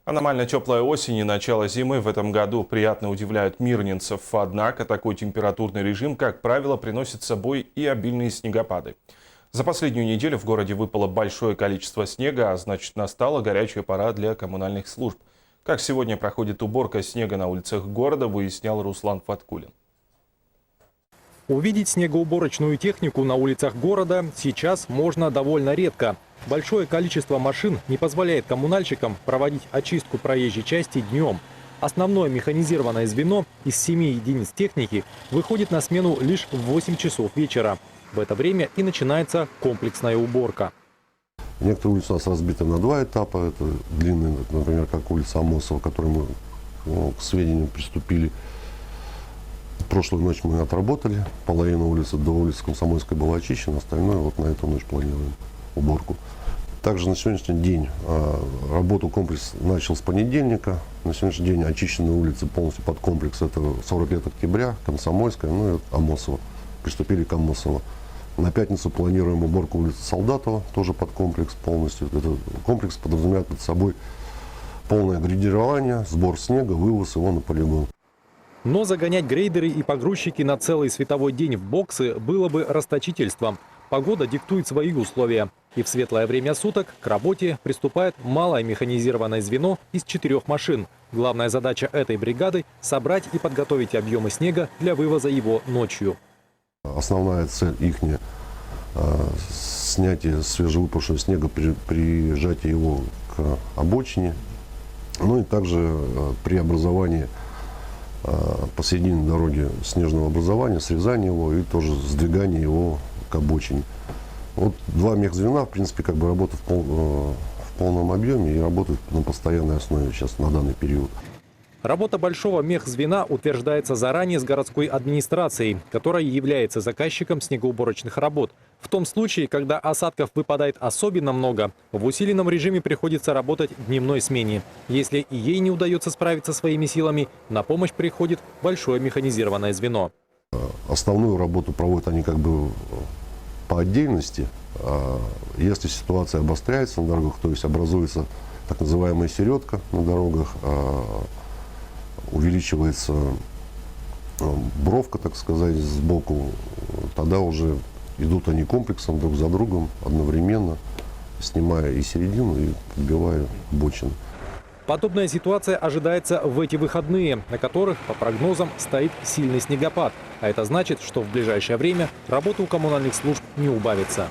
Аномально теплая осень и начало зимы в этом году приятно удивляют мирнинцев. Однако такой температурный режим, как правило, приносит с собой и обильные снегопады. За последнюю неделю в городе выпало большое количество снега, а значит, настала горячая пора для коммунальных служб. Как сегодня проходит уборка снега на улицах города, выяснял Руслан Фаткулин. Увидеть снегоуборочную технику на улицах города сейчас можно довольно редко. Большое количество машин не позволяет коммунальщикам проводить очистку проезжей части днем. Основное механизированное звено из 7 единиц техники выходит на смену лишь в 8 часов вечера. В это время и начинается комплексная уборка. Некоторые улицы у нас разбиты на два этапа. Это длинные, например, как улица Амосова, к которой мы, к сведению, приступили. Прошлую ночь мы отработали. Половина улицы до улицы Комсомольской была очищена, остальное вот на эту ночь планируем уборку. Также на сегодняшний день работу комплекс начал с понедельника. На сегодняшний день очищены улицы полностью под комплекс. Это 40 лет октября, Комсомольская, ну и Амосова. Приступили к Амосово. На пятницу планируем уборку улицы Солдатова, тоже под комплекс полностью. Этот комплекс подразумевает под собой полное грейдирование, сбор снега, вывоз его на полигон. Но загонять грейдеры и погрузчики на целый световой день в боксы было бы расточительством. Погода диктует свои условия. И в светлое время суток к работе приступает малое механизированное звено из 4 машин. Главная задача этой бригады – собрать и подготовить объемы снега для вывоза его ночью. Основная цель ихняя – снятие свежевыпавшего снега, прижатие его к обочине. Ну и также при образовании посередине дороги снежного образования, срезание его и тоже сдвигание его к обочине. Вот два мехзвена, в принципе, как бы работают в полном объеме и работают на постоянной основе сейчас на данный период. Работа большого мехзвена утверждается заранее с городской администрацией, которая является заказчиком снегоуборочных работ. В том случае, когда осадков выпадает особенно много, в усиленном режиме приходится работать в дневной смене. Если и ей не удается справиться своими силами, на помощь приходит большое механизированное звено. Основную работу проводят они как бы по отдельности. Если ситуация обостряется на дорогах, то есть образуется так называемая середка на дорогах, увеличивается бровка, так сказать, сбоку, тогда уже идут они комплексом друг за другом одновременно, снимая и середину, и подбивая бочины. Подобная ситуация ожидается в эти выходные, на которых, по прогнозам, стоит сильный снегопад. А это значит, что в ближайшее время работа у коммунальных служб не убавится.